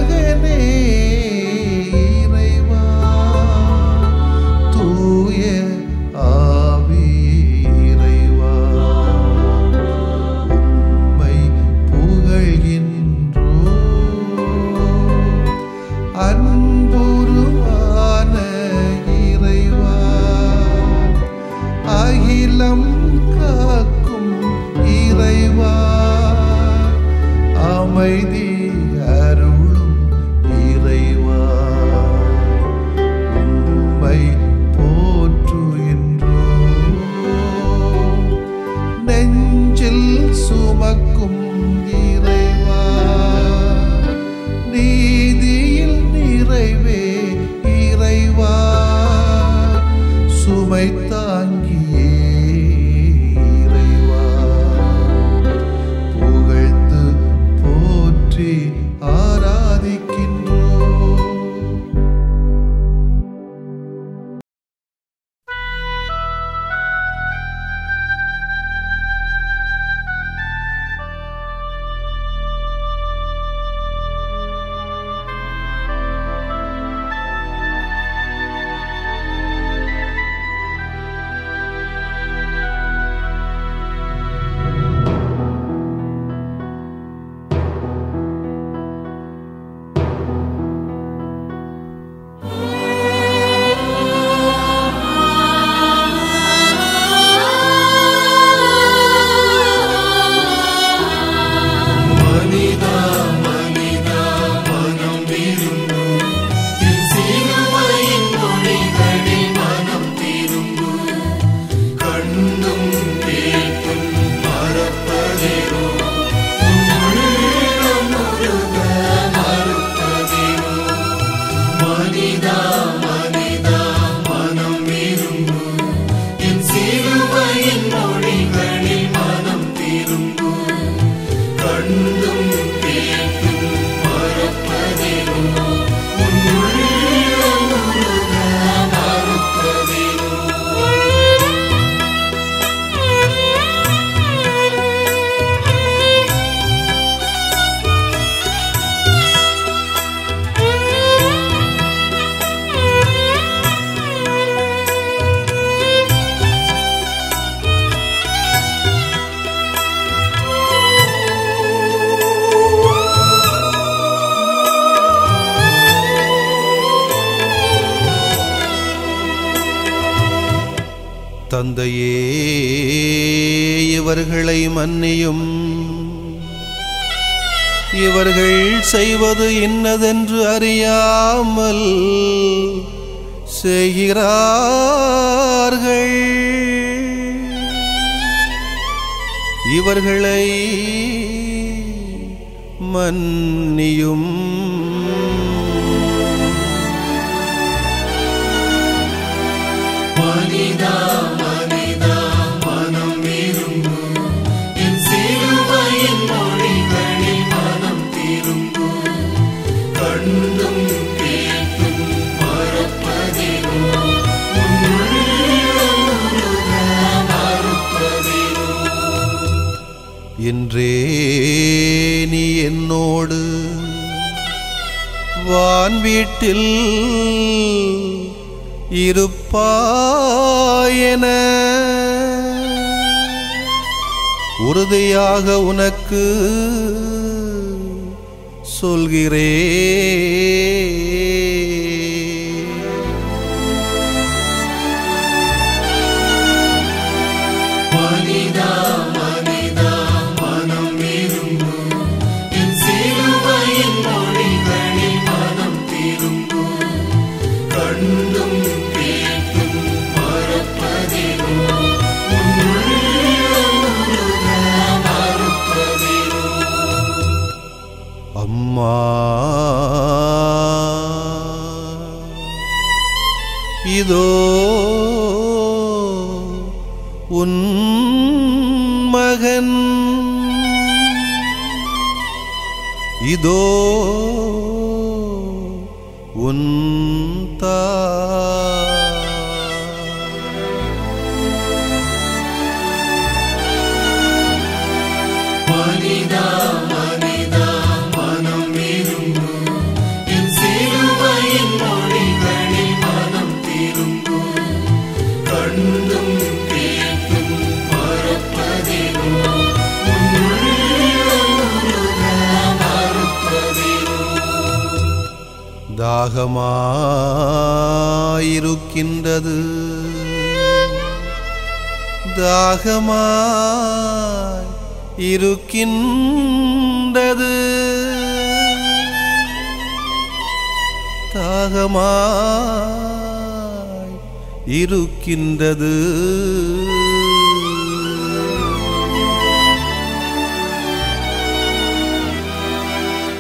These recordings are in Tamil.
மகனே இறைவா தூய ஆவி இறைவா உம்மை புகழ்கின்றோம் அன்புருவான இறைவா அகிலம் காக்கும் இறைவா அமைதி அருளும் இறைவா உம்மை போற்றுகின்றோம் நெஞ்சில் சுமக்கும் இறைவா நீதியில் நிறைவே இறைவா சுமை தாங்கியே இறைவா புகழ்ந்து போற்றி ஆராதிக்கின்றோம். தந்தையே இவர்களை மன்னியும் இவர்கள் செய்வது இன்னதென்று அறியாமல் செய்கிறார்கள் இவர்களை மன்னியும் மனிதா மனிதா மனம் விரும்பு என் சிலுவையின் மொழிகளில் மனம் திரும்பு கண்டும் கேட்டும் மறப்பதிலோ மறுப்பதிலோ இன்றே நீ என்னோடு வான் வீட்டில் இருப்பாயென உறுதியாக உனக்கு சொல்கிறேன். மனிதா மனிதா மனம் விரும்பு என் சிலுவையின் மொழிகளில் மனம் திரும்பு கண்டும் கேட்டும் மறப்பதிலோ மறுப்பதிலோ அம்மா இதோ உன் மகன் இதோ உன் மனிதா மனிதா மனம் விரும்பு தாகமாயிருக்கின்றது, தாகமாயிருக்கின்றது, தாகமாயிருக்கின்றது.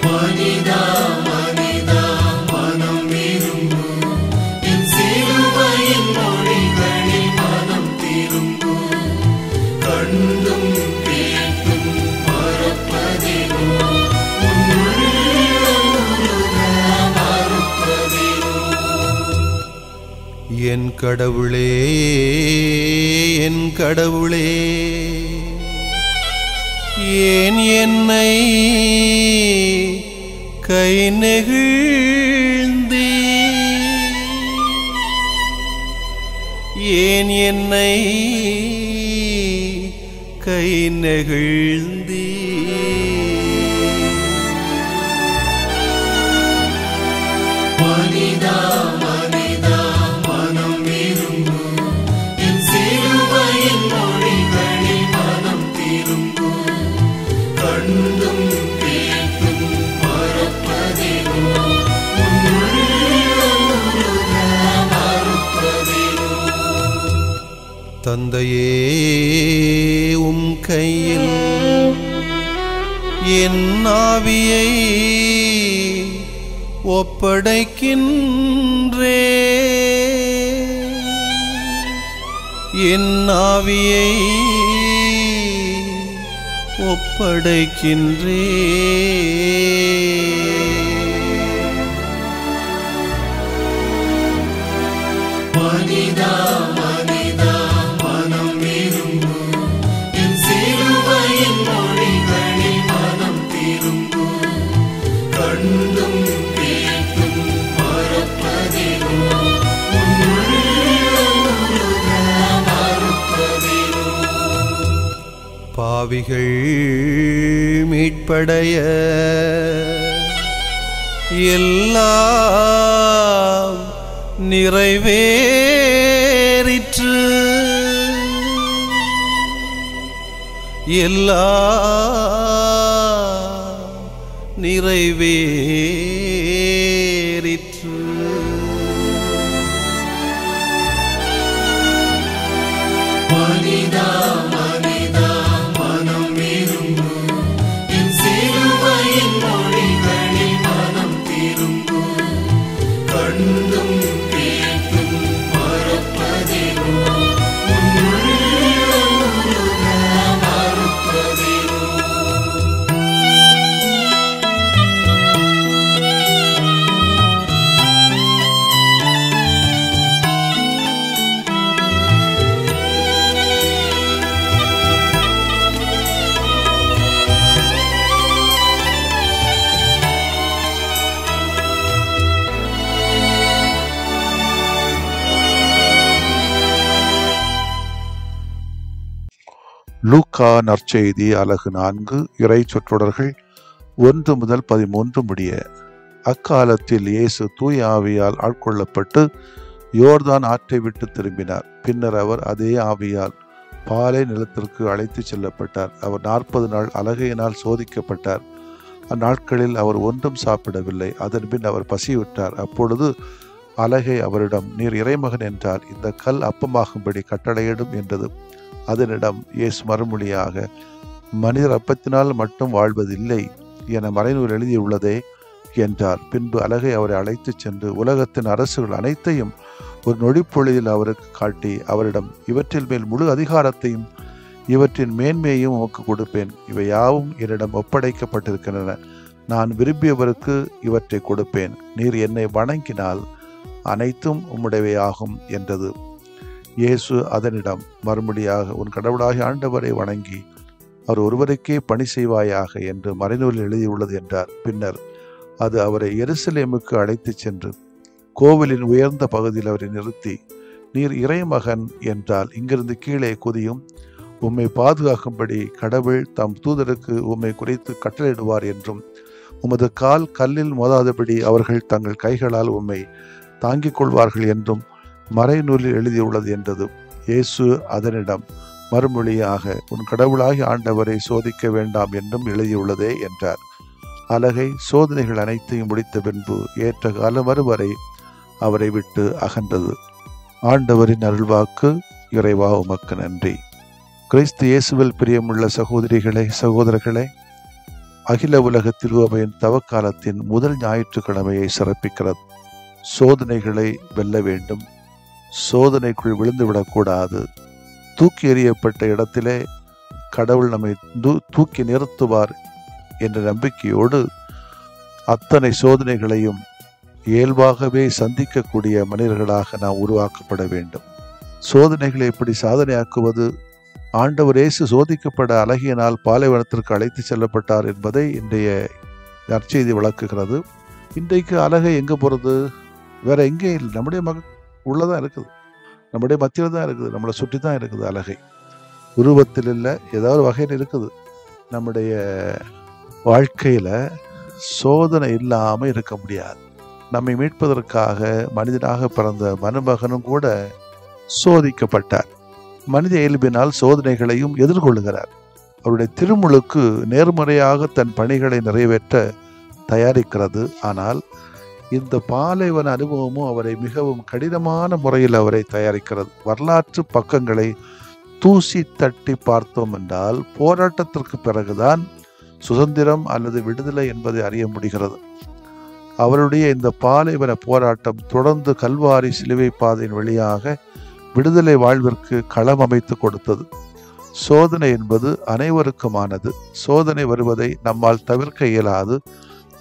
மனிதா மனிதா மனம் விரும்பு, என் சிலுவையின் மொழிகளில் மனம் திரும்பு. கண்டும் கேட்டும் மறப்பதிலோ, உன் உள்ளம் உருக மறுப்பதிலோ. என் கடவுளே, என் கடவுளே, ஏன் என்னை கை நெகிழ்ந்தீ? ஏன் என்னை கை நெகிழ்ந்தீ? மனிதா மனிதா மனம் விரும்பு, என் சிலுவையின் மொழிகளில் மனம் திரும்பு. கண்டும் கேட்டும் மறப்பதிலோ, உன் உள்ளம் உருக மறுப்பதிலோ. தந்தையே, உம் கையில் என் ஆவியை ஒப்படைக்கின்றே, என் ஆவியை ஒப்படைக்கின்றே. மனிதா மனிதா மனம் விரும்பு, என் சிலுவையின் மொழிகளில் மனம் திரும்பு. கண்டும் கேட்டும் மறப்பதிலோ, உன் உள்ளம் உருக மறுப்பதிலோ. பாவிகள் மீட்படைய எல்லாம் நிறைவேறிற்று, எல்லாம் நிறைவேறிற்று. மனிதா மனிதா மனம் விரும்பு, என் சிலுவையின் மொழிகளில் மனம் திரும்பு. கண்டும் கேட்டும் மறப்பதிலோ, உன் உள்ளம் உருக மறுப்பதிலோ. லூக்கா நற்செய்தி அலகு 4 இறை சொற்றொடர்கள் 1 முதல் 13 முடிய. அக்காலத்தில் இயேசு தூய ஆவியால் ஆட்கொள்ளப்பட்டு யோர்தான் ஆற்றை விட்டு திரும்பினார். பின்னர் அவர் அதே ஆவியால் பாலை நிலத்திற்கு அழைத்து செல்லப்பட்டார். அவர் 40 நாள் அலகையினால் சோதிக்கப்பட்டார். அந்நாட்களில் அவர் ஒன்றும் சாப்பிடவில்லை. அதன்பின் அவர் பசிவிட்டார். அப்பொழுது அலகை அவரிடம், நீர் இறைமகன் என்றால் இந்த கல் அப்பமாகும்படி கட்டளையிடும் என்றது. அதனிடம் இயேசு மறுமொழியாக, மனிதர் அப்பத்தினால் மட்டும் வாழ்வதில்லை என மறைநூல் எழுதியுள்ளதே என்றார். பின்பு அலகை அவரை அழைத்துச் சென்று உலகத்தின் அரசுகள் அனைத்தையும் ஒரு நொடிப்பொழுதில் அவருக்கு காட்டி அவரிடம், இவற்றில் மேல் முழு அதிகாரத்தையும் இவற்றின் மேன்மையையும் உமக்கு கொடுப்பேன். இவை யாவும் என்னிடம் ஒப்படைக்கப்பட்டிருக்கின்றன. நான் விரும்பியவருக்கு இவற்றை கொடுப்பேன். நீர் என்னை வணங்கினால் அனைத்தும் உம்முடையவையாகும் என்றது. இயேசு அதனிடம் மறுமொழியாக, உன் கடவுளாகிய ஆண்டவரை வணங்கி அவர் ஒருவருக்கே பணி செய்வாயாக என்று மறைநூலில் எழுதியுள்ளது என்றார். பின்னர் அது அவரை எருசலேமுக்கு அழைத்துச் சென்று கோவிலின் உயர்ந்த பகுதியில் அவரை நிறுத்தி, நீர் இறைமகன் என்றால் இங்கிருந்து கீழே குதியும், உம்மை பாதுகாக்கும்படி கடவுள் தம் தூதருக்கு உம்மை குறித்து கட்டளையிடுவார் என்றும், உமது கால் கல்லில் மோதாதபடி அவர்கள் தங்கள் கைகளால் உம்மை தாங்கிக் கொள்வார்கள் என்றும் மறைநூலில் எழுதியுள்ளது என்றது. இயேசு அதனிடம் மறுமொழியாக, உன் கடவுளாகி ஆண்டவரை சோதிக்க வேண்டாம் என்றும் எழுதியுள்ளதே என்றார். அலகை சோதனைகள் அனைத்தையும் முடித்த பின்பு ஏற்ற காலம் வருவரை அவரை விட்டு அகன்றது. ஆண்டவரின் அருள்வாக்கு. இறைவா உமக்கு நன்றி. கிறிஸ்து இயேசுவில் பிரியமுள்ள சகோதரிகளே, சகோதரர்களே, அகில உலக திருவபையின் தவக்காலத்தின் முதல் ஞாயிற்றுக்கிழமையை சிறப்பிக்கிறது. சோதனைகளை வெல்ல வேண்டும். சோதனைக்குள் விழுந்துவிடக்கூடாது. தூக்கி எறியப்பட்ட இடத்திலே கடவுள் நம்மை தூக்கி நிறுத்துவார் என்ற நம்பிக்கையோடு அத்தனை சோதனைகளையும் இயல்பாகவே சந்திக்கக்கூடிய மனிதர்களாக நாம் உருவாக்கப்பட வேண்டும். சோதனைகளை எப்படி சாதனையாக்குவது? ஆண்டவர் இயேசு சோதிக்கப்பட அழகியனால் பாலைவனத்திற்கு அழைத்து செல்லப்பட்டார் என்பதை இன்றைய நற்செய்தி விளக்குகிறது. இன்றைக்கு அழகை எங்கே போகிறது? வேற எங்கே இல்லை, நம்முடைய உள்ளதான் இருக்குது, நம்முடைய மத்தியில் தான் இருக்குது, நம்மளை சுற்றி தான் இருக்குது. அழகை உருவத்தில் இல்லை, ஏதாவது வகையில் இருக்குது. நம்முடைய வாழ்க்கையில் சோதனை இல்லாமல் இருக்க முடியாது. நம்மை மீட்பதற்காக மனிதனாக பிறந்த மனுமகனும் கூட சோதிக்கப்பட்டார். மனித இயல்பினால் சோதனைகளையும் எதிர்கொள்கிறார். அவருடைய திருமுழுக்கு நேர்முறையாக தன் பணிகளை நிறைவேற்ற தயாரிக்கிறது. ஆனால் இந்த பாலைவன அனுபவமும் அவரை மிகவும் கடினமான முறையில் அவரை தயாரிக்கிறது. வரலாற்று பக்கங்களை தூசி தட்டி பார்த்தோம் என்றால் போராட்டத்திற்கு பிறகுதான் சுதந்திரம் அல்லது விடுதலை என்பதை அறிய முடிகிறது. அவருடைய இந்த பாலைவன போராட்டம் தொடர்ந்து கல்வாரி சிலுவை பாதையின் வழியாக விடுதலை வாழ்விற்கு களம் அமைத்து கொடுத்தது. சோதனை என்பது அனைவருக்குமானது. சோதனை வருவதை நம்மால் தவிர்க்க இயலாது.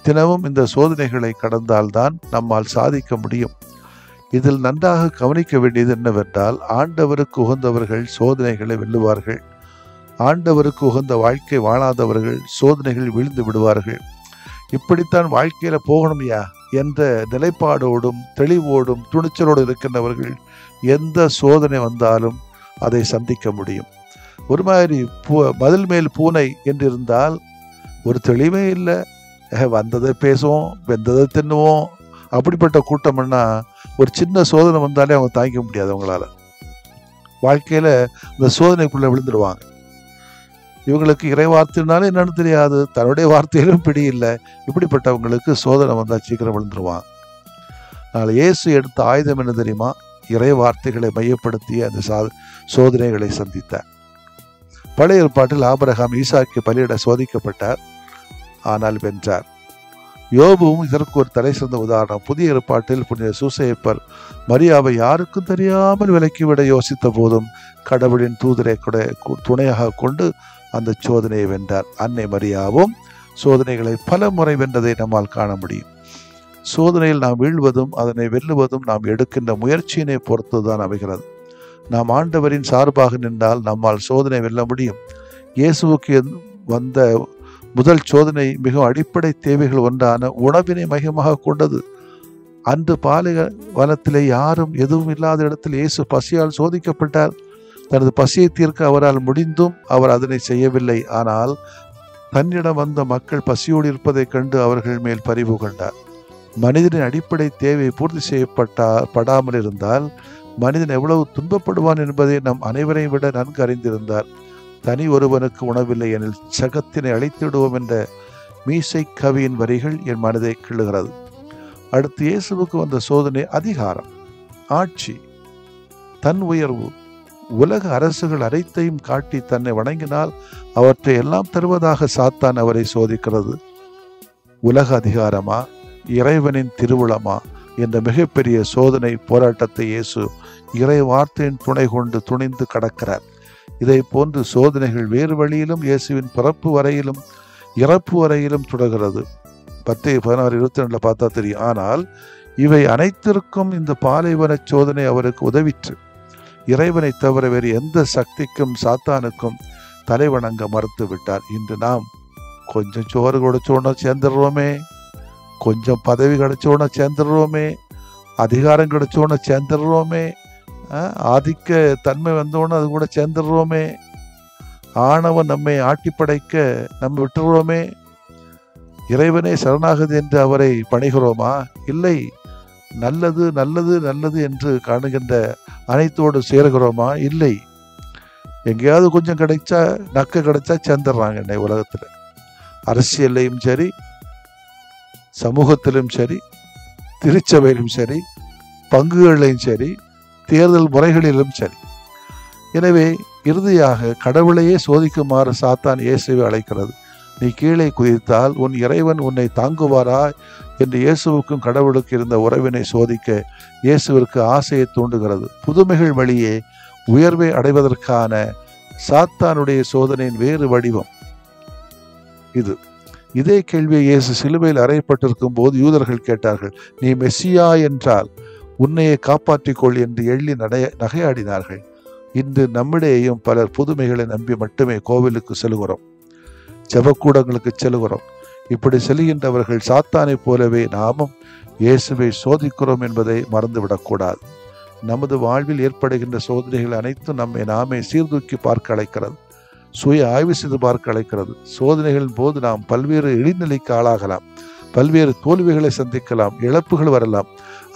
தினமும் இந்த சோதனைகளை கடந்தால்தான் நம்மால் சாதிக்க முடியும். இதில் நன்றாக கவனிக்க வேண்டியது என்னவென்றால், ஆண்டவருக்கு உகந்தவர்கள் சோதனைகளை வெல்லுவார்கள். ஆண்டவருக்கு உகந்த வாழ்க்கை வாழாதவர்கள் சோதனைகள் வீழ்ந்து விடுவார்கள். இப்படித்தான் வாழ்க்கையில போகணும்யா என்ற நிலைப்பாடோடும் தெளிவோடும் துணிச்சலோடு இருக்கின்றவர்கள் எந்த சோதனை வந்தாலும் அதை சந்திக்க முடியும். ஒரு மாதிரி மதில் மேல் பூனை என்றிருந்தால் ஒரு தெளிவே இல்லை, வந்ததை பேசுவோம், வெந்ததை தின்னுவோம். அப்படிப்பட்ட கூட்டம்னா ஒரு சின்ன சோதனை வந்தாலே அவங்க தாங்கிக்க முடியாது. அவங்களால வாழ்க்கையில இந்த சோதனைக்குள்ள விழுந்துடுவாங்க. இவங்களுக்கு இறை வார்த்தைனாலும் என்னன்னு தெரியாது, தன்னுடைய வார்த்தையிலும் பிடி இல்லை. இப்படிப்பட்டவங்களுக்கு சோதனை வந்தால் சீக்கிரம் விழுந்துருவாங்க. அதனால் இயேசு எடுத்த ஆயுதம் என்ன தெரியுமா? இறை வார்த்தைகளை மையப்படுத்திய அந்த சோதனைகளை சந்தித்தார். பழைய ஏற்பாட்டில் ஆபிரகாம் ஈசாக்கு பலியிட சோதிக்கப்பட்டார், ஆனால் வென்றார். யோபுவும் இதற்கு ஒரு தலை சிறந்த உதாரணம். புதிய ஏற்பாட்டில் புனித சூசையப்பர் மரியாவை யாருக்கும் தெரியாமல் விலக்கிவிட யோசித்த போதும் கடவுளின் தூதரை துணையாக கொண்டு அந்த சோதனையை வென்றார். அன்னை மரியாவும் சோதனைகளை பல முறை வென்றதை நம்மால் காண முடியும். சோதனையில் நாம் வீழ்வதும் அதனை வெல்லுவதும் நாம் எடுக்கின்ற முயற்சியினை பொறுத்துதான் அமைகிறது. நாம் ஆண்டவரின் சார்பாக நின்றால் நம்மால் சோதனை வெல்ல முடியும். இயேசுவுக்கு வந்த முதல் சோதனை மிகவும் அடிப்படை தேவைகள் ஒன்றான உணவினை மையமாக கொண்டது. அன்று பாலைவனத்திலே யாரும் எதுவும் இல்லாத இடத்தில் இயேசு பசியால் சோதிக்கப்பட்டார். தனது பசியை தீர்க்க அவரால் முடிந்தும் அவர் அதனை செய்யவில்லை. ஆனால் தன்னிடம் வந்த மக்கள் பசியோடு இருப்பதைக் கண்டு அவர்கள் மேல் பரிவு கொண்டார். மனிதனின் அடிப்படை தேவை பூர்த்தி செய்யப்படாமல் இருந்தால் மனிதன் எவ்வளவு துன்பப்படுவான் என்பதை நம் அனைவரையும் விட நன்கு அறிந்திருந்தார். தனி ஒருவனுக்கு உணவில்லை எனில் சகத்தினை அழைத்திடுவோம் என்ற மீசை கவியின் வரிகள் என் மனதை கிள்ளுகிறது. அடுத்து இயேசுவுக்கு வந்த சோதனை அதிகாரம், ஆட்சி, தன் உயர்வு. உலக அரசுகள் அனைத்தையும் காட்டி தன்னை வணங்கினால் அவற்றை எல்லாம் தருவதாக சாத்தான் அவரை சோதிக்கிறது. உலக அதிகாரமா, இறைவனின் திருவுளமா என்ற மிகப்பெரிய சோதனை போராட்டத்தை இயேசு இறை வார்த்தையின் துணை கொண்டு துணிந்து கடக்கிறார். இதை போன்று சோதனைகள் வேறு வழியிலும் இயேசுவின் பிறப்பு வரையிலும் இறப்பு வரையிலும் தொடர்கிறது. 10:16-22 பார்த்தா தெரியும். ஆனால் இவை அனைத்திற்கும் இந்த பாலைவன சோதனை அவருக்கு உதவிற்று. இறைவனை தவிர வேறு எந்த சக்திக்கும் சாத்தானுக்கும் தலைவணங்க மறுத்து விட்டார். இன்று நாம் கொஞ்சம் சோறு கிடைச்சோன்னா சேர்ந்துடுறோமே, கொஞ்சம் பதவி கிடைச்சோன்னா சேர்ந்துடுறோமே, அதிகாரம் கிடைச்சோன்னா சேர்ந்துடுறோமே, ஆதிக்க தன்மை வந்தோன்னு அது கூட சேர்ந்துடுறோமே, ஆணவம் நம்மை ஆட்டி படைக்க நம்ம விட்டுடுறோமே. இறைவனே சரணாகதி என்று அவரை பணிகிறோமா? இல்லை. நல்லது நல்லது நல்லது என்று காணுகின்ற அனைத்தோடு சேருகிறோமா? இல்லை. எங்கேயாவது கொஞ்சம் கிடைச்சா, நக்க கிடைச்சா சேர்ந்துடுறாங்க. இன்னைக்கு உலகத்தில் அரசியல்லையும் சரி, சமூகத்திலும் சரி, திருச்சபையிலும் சரி, பங்குகளிலும் சரி, தேர்தல் முறைகளிலும் சரி. எனவே இறுதியாக கடவுளையே சோதிக்குமாறு சாத்தான் இயேசுவை அழைக்கிறது. நீ கீழே குதித்தால் உன் இறைவன் உன்னை தாங்குவாரா என்று இயேசுவுக்கும் கடவுளுக்கு இருந்த உறவினை சோதிக்க இயேசுவிற்கு ஆசையை தூண்டுகிறது. புதுமைகள் வழியே உயர்வை அடைவதற்கான சாத்தானுடைய சோதனையின் வேறு வடிவம் இது. இதே கேள்வியை இயேசு சிலுவையில் அறையப்பட்டிருக்கும் போது யூதர்கள் கேட்டார்கள். நீ மெஸ்ஸியா என்றால் உன்னையே காப்பாற்றிக்கொள் என்று எள்ளி நகையாடினார்கள். இன்று நம்மிடையேயும் பலர் புதுமைகளை நம்பி மட்டுமே கோவிலுக்கு செல்கிறோம், ஜெபக்கூடங்களுக்கு செல்கிறோம். இப்படி செல்கின்றவர்கள் சாத்தானை போலவே நாமும் இயேசுவை சோதிக்கிறோம் என்பதை மறந்துவிடக்கூடாது. நமது வாழ்வில் ஏற்படுகின்ற சோதனைகள் அனைத்தும் நம்மை நாமே சீர்தூக்கி பார்க்க அழைக்கிறது, சுய ஆய்வு செய்து பார்க்க அழைக்கிறது. சோதனைகளின் போது நாம் பல்வேறு இழிநிலைக்கு ஆளாகலாம், பல்வேறு தோல்விகளை சந்திக்கலாம், இழப்புகள் வரலாம்.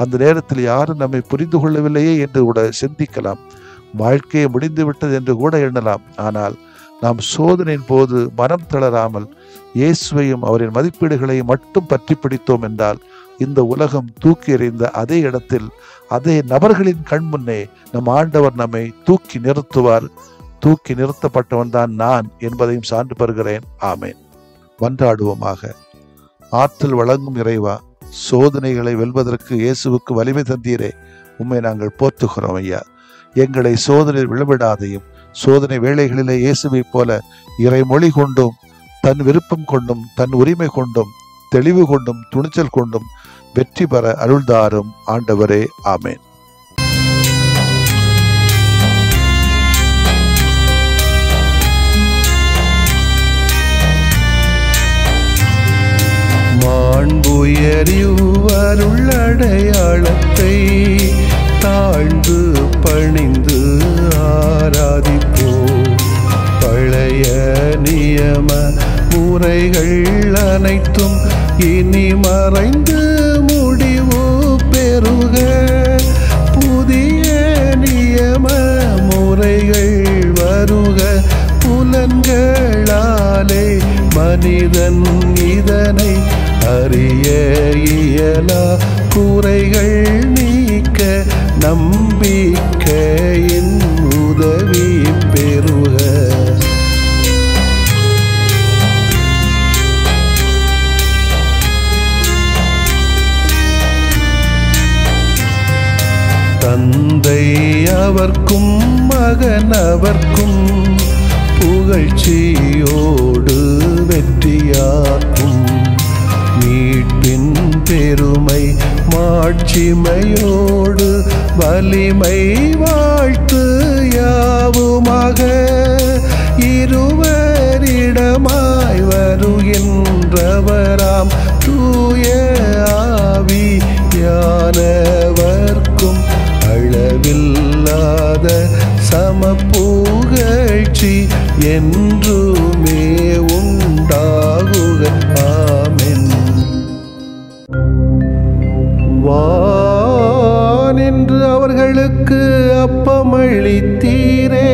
அந்த நேரத்தில் யாரும் நம்மை புரிந்து கொள்ளவில்லையே என்று கூட சிந்திக்கலாம், வாழ்க்கையை முடிந்துவிட்டது என்று கூட எண்ணலாம். ஆனால் நாம் சோதனையின் போது மனம் தளராமல் இயேசுவையும் அவரின் மதிப்பீடுகளையும் மட்டும் பற்றி பிடித்தோம் என்றால் இந்த உலகம் தூக்கி எறிந்த அதே இடத்தில், அதே நபர்களின் கண் முன்னே நம் ஆண்டவர் நம்மை தூக்கி நிறுத்துவார். தூக்கி நிறுத்தப்பட்டவன் தான் நான் என்பதையும் சான்று பெறுகிறேன். ஆமேன். மன்றாடுவோமாக. ஆற்றல் வழங்கும் இறைவா, சோதனைகளை வெல்வதற்கு இயேசுவுக்கு வலிமை தந்தீரே, உம்மை நாங்கள் போற்றுகிறோம் ஐயா. எங்களை சோதனையில் விழவிடாதையும், சோதனை வேளைகளிலே இயேசுவை போல இறைமொழி கொண்டும், தன் விருப்பம் கொண்டும், தன் உரிமை கொண்டும், தெளிவு கொண்டும், துணிச்சல் கொண்டும் வெற்றி பெற அருள்தாரும் ஆண்டவரே. ஆமேன். மாண்புயரிவருள்ளடையாளத்தை தாழ்ந்து பணிந்து ஆராதிப்போம். பழைய நியம முறைகள் அனைத்தும் இனி மறைந்து முடிவு பெறுக. புதிய நியம முறைகள் வருக. புலன்களாலே மனிதன் இதனை அறிய இயலா. குறைகள் நீக்க நம்பிக்கையின் உதவி பெறுக. தந்தை அவர்க்கும் மகன் அவர்க்கும் புகழ்ச்சியோடு வெற்றியாக்கும். மீட்பின் பெருமை மாட்சிமையோடு வலிமை வாழ்த்து யாவுமாக. இருவரிடமாய் வருகின்றவராம் தூய ஆவியானவர்க்கும் அளவில்லாத சமப்புகழ்ச்சி என்றுமே உண்டாகுக. ஆமென். வானின்று அவர்களுக்கு அப்பமளித்தீரே,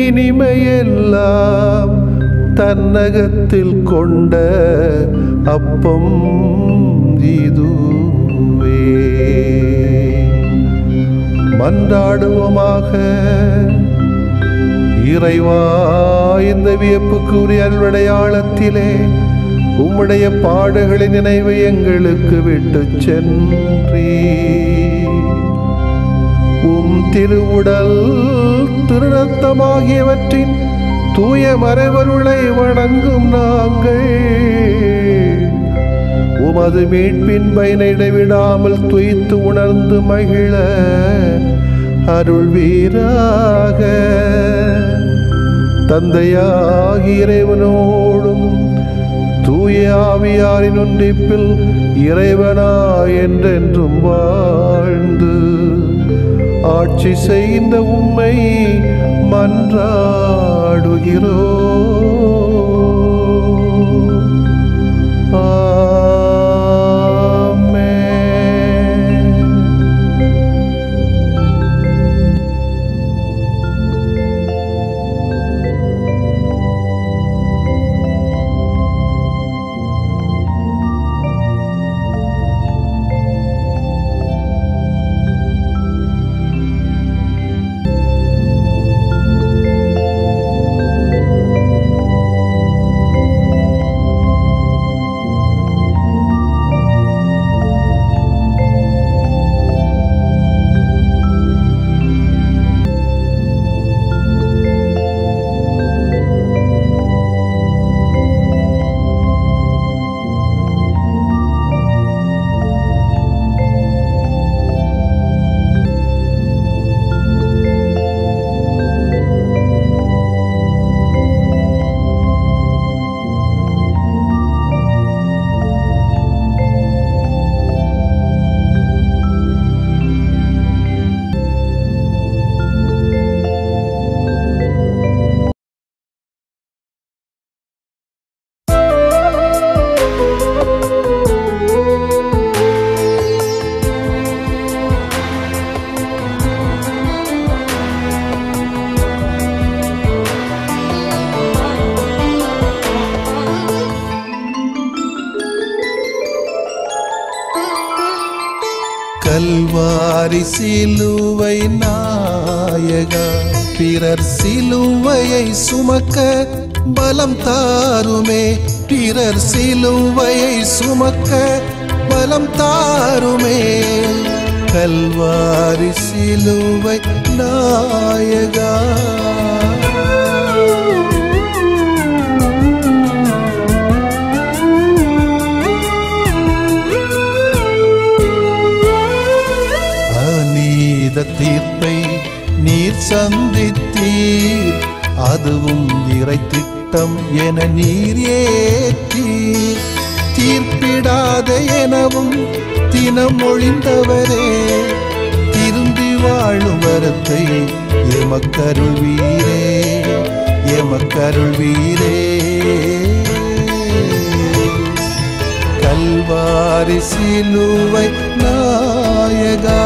இனிமையெல்லாம் தன்னகத்தில் கொண்ட அப்பம் இதுவே. மன்றாடுவோமாக. இறைவா, இந்த வியப்புக்குரிய அருளடையாளத்திலே உம்முடைய பாடுகளின் நினைவை எங்களுக்கு விட்டு சென்றீ. உம் திருவுடல் திருரத்தமாகியவற்றின் தூய மறைபொருளை வணங்கும் நாங்கள் உமது மீட்பின் பயனை இடைவிடாமல் துய்த்து உணர்ந்து மகிழ அருள்வீராக. தந்தையாகிய இறைவனோடும் தூய ஆவியாரின் ஒன்றிப்பில் இறைவனாய் என்றென்றும் வாழ்ந்து ஆட்சி செய்கின்ற உம்மை மன்றாடுகிறோம். கல்வாரி சிலுவை நாயகா, பிறர் சிலுவையை சுமக்க பலம் தாருமே, பிறர் சிலுவையை சுமக்க பலம் தாருமே. கல்வாரி சிலுவை நாயகா. அநீத தீர்ப்பை நீர் சந்தித்தீர், அதுவும் இறை திட்டம் என நீர் ஏற்றீர். தீர்ப்பிடாத எனவும் தினம் ஒழிந்தவரே, திரும்பி வாழும் வரத்தை எமக்கருள்வீரே, எமக்கருள்வீரே. கல்வாரி சிலுவை நாயகா.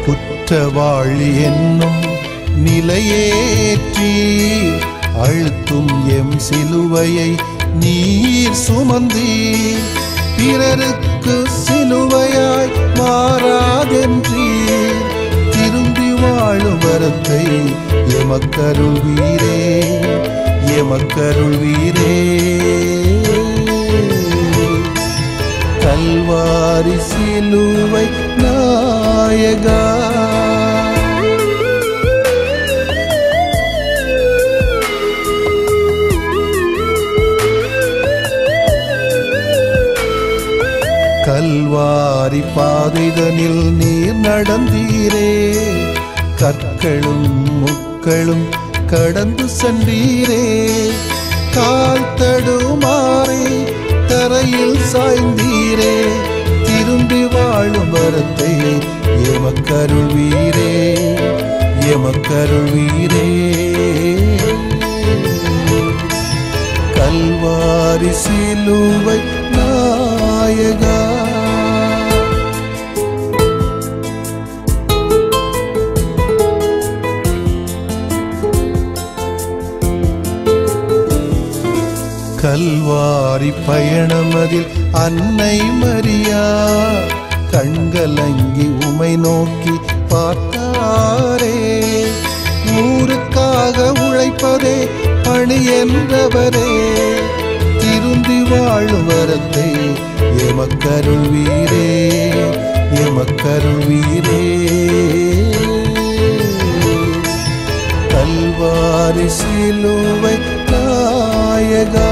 குற்றவாளி என்னும் நிலையேற்றி அழுத்தும் எம் சிலுவையை நீர் சுமந்தீர். பிறருக்கு சிலுவையாய் மாறாதென்றீர். திரும்பி வாழும் வரத்தை எமக்கருள்வீரே, எமக்கருள்வீரே. கல்வாரி சிலுவை நாயகா. கல்வாரி பாதைதனில் நீர் நடந்தீரே, கற்களும் முட்களும் கடந்து சென்றீரே. கால் தடுமாறி தரையில் சாய்ந்தீரே. திரும்பி வாழும் வரத்தை எமக்கருள்வீரே, எமக்கருள்வீரே. கல்வாரி சிலுவை நாயகா. கல்வாரி பயணமதில் அன்னை மரியா கண்கலங்கி உமை நோக்கி பார்த்தாரே. ஊருக்காக உழைப்பதே பணி என்றவரே, திரும்பி வாழும் வரத்தை எமக்கருள்வீரே, எமக்கருள்வீரே. கல்வாரி சிலுவை நாயகா.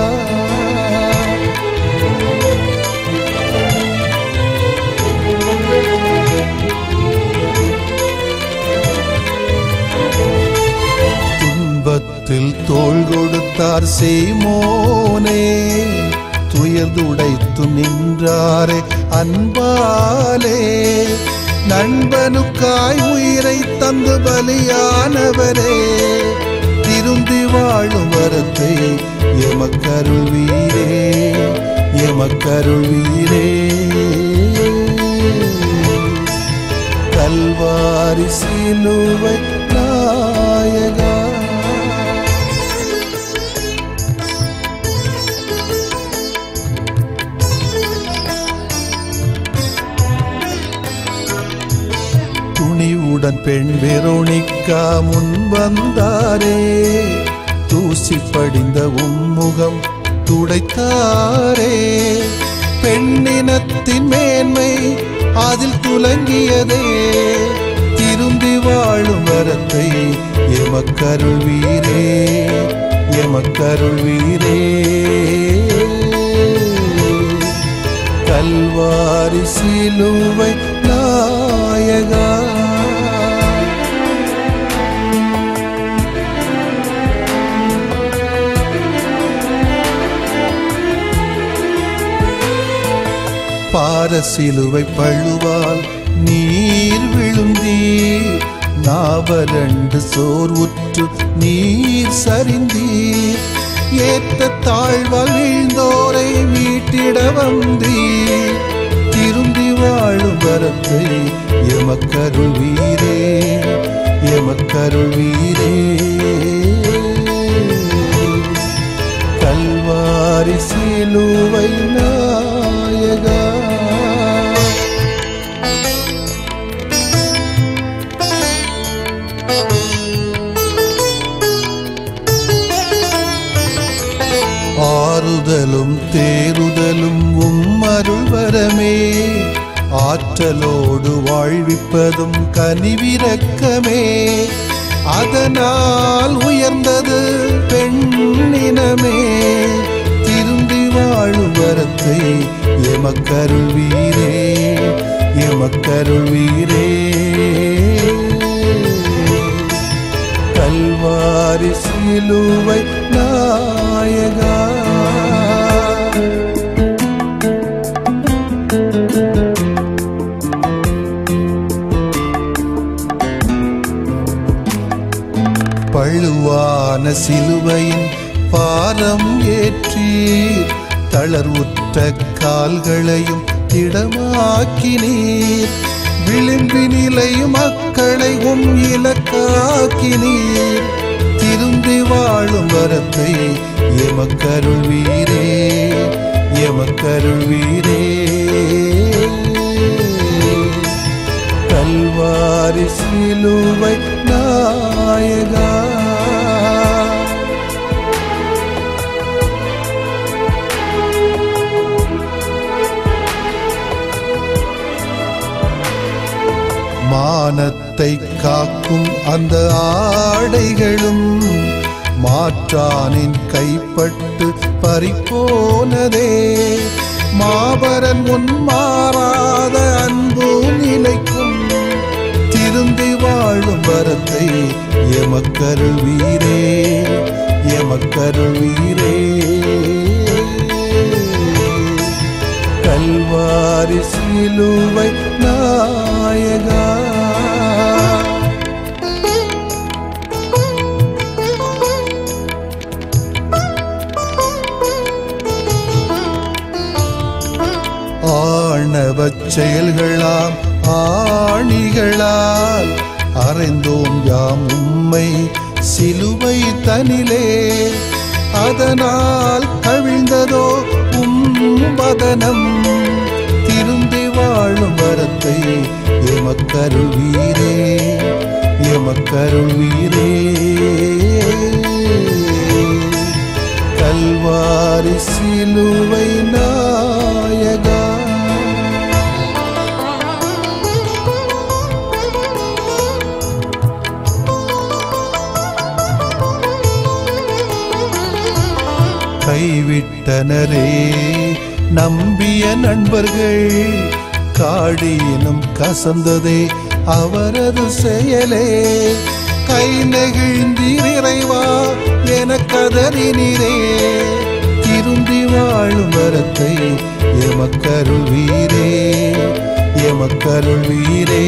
துன்பத்தில் தோள் கொடுத்தார் சீமோனே, துயர்துடைத்து நின்றாரே அன்பாலே. நண்பனுக்காய் உயிரை தந்து பலியானவரே, திரும்பி வாழும் வரத்தை எமக்கருள்வீரே, எமக்கருள்வீரே. கல்வாரி சிலுவை நாயகா. துணிவுடன் பெண் வெரோனிக்கா முன் வந்தாரே, தூசி படிந்த உம்முகம் துடைத்தாரே. பெண்ணினத்தின் மேன்மை அதில் துலங்கியதே, திரும்பி வாழும் வரத்தை எமக்கருள்வீரே, எமக்கருள்வீரே. கல்வாரி சிலுவை நாயகா. பாரசிலுவை பழுவால் நீர் விழுந்தீர். நாவரண்டு சோர்வுற்று நீர் சரிந்தீர். ஏற்ற தாழ்வால் வீழ்ந்தோரை மீட்டிட வந்தீர். திரும்பி வாழும் வரத்தை எமக்கருள்வீரே, எமக்கருள்வீரே. சிலுவை நாயகா. ஆறுதலும் தேறுதலும் அருள் வரமே, ஆற்றலோடு வாழ்விப்பதும் கனிவிரக்கமே. அதனால் உயர்ந்தது பெண்ணினமே, திரும்பி வாழும் வரத்தை எமக்கருள்வீரே, எமக்கருள்வீரே. கல்வாரி சிலுவை நாயகா. பழுவான சிலுவையின் பாரம் ஏற்றீர், தளர்வுற்ற கால்களையும் திடமாக்கினீர். விளிம்பினிலை மக்களை இலக்காக்கினீர், திரும்பி வாழும் வரத்தை எமக்கருள்வீரே, எமக்கருள்வீரே. கல்வாரி சிலுவை நாயகா. மானத்தை காக்கும் அந்த ஆடைகளும் மாற்றானின் கைப்பட்டு பறிப்போனதே. மாபரன் முன் மாறாத அன்பு நிலைக்கும், திரும்பி வாழும் வரத்தை எமக்கருள்வீரே, எமக்கருள்வீரே. கல்வாரி சிலுவை நாயகா. ஆணவச் செயல்களாம் ஆணிகளால் அறைந்தோம் யாம் உம்மை சிலுவை தனிலே. அதனால் கவிழ்ந்ததோ வதனம், திரும்பி வாழும் வரத்தை எமக்கருள்வீரே, எமக்கருள்வீரே. கல்வாரி சிலுவை நாயகா. கைவிட்டனரே நம்பிய நண்பர்கள், காடியினும் கசந்ததே அவரது செயலே. கை நெகிழ்ந்தீர் இறைவா என கதறினீரே, திரும்பி வாழும் வரத்தை எமக்கருள்வீரே, எமக்கருள்வீரே.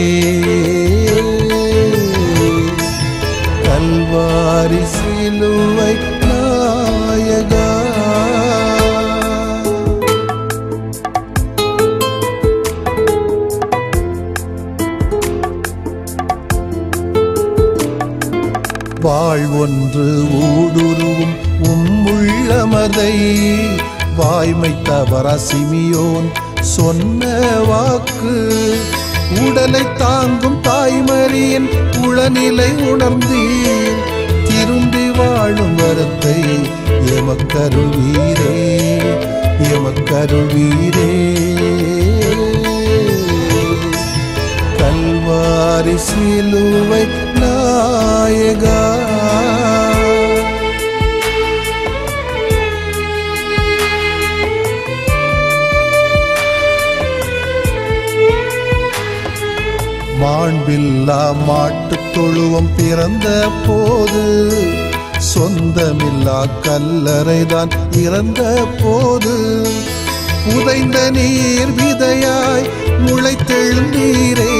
கல்வாரி சிலுவை நாயகா. வாழ்வொன்று ஊடுருவும் உள்ளமதை, வாய்மை தவற சிமியோன் சொன்ன வாக்கு. உடலை தாங்கும் தாய்மரியின் உளநிலை உணர்ந்தீர், திரும்பி வாழும் வரத்தை எமக்கருள்வீரே, எமக்கருள்வீரே. கல்வாரி சிலுவை நாயகா. மாண்பில்லா மாட்டுத் தொழுவம் பிறந்த போது, சொந்தமில்லா கல்லறைதான் இறந்த போது. புதைந்த நீர் விதையாய் முளைத்தெழுந்தீரே,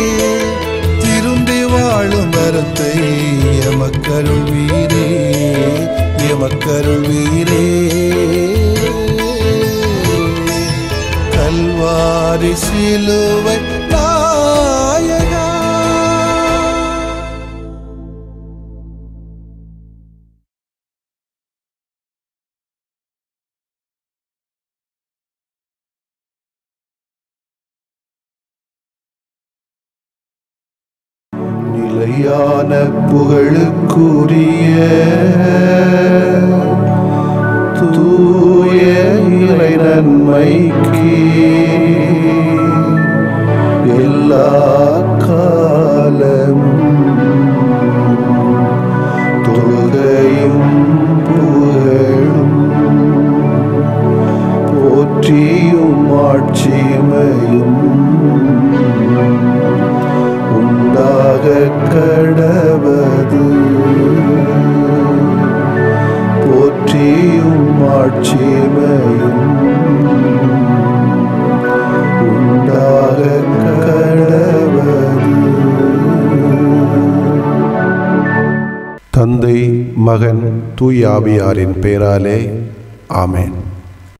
திரும்பி வாழும் வரத்தை எமக்கருள்வீரே, எமக்கருள்வீரே. கல்வாரி சிலுவை நிலையான புகழுக்குரிய தூய இறை நன்மைக்கு எல்லா காலமும் தொழுகையும் புகழும் போற்றியும் ஆட்சிமையும் உண்டாக கடவது. போற்றியும் ஆட்சிமையும் உண்டாக கடவது. தந்தை, மகன், தூய ஆவியாரின் பெயராலே ஆமென்.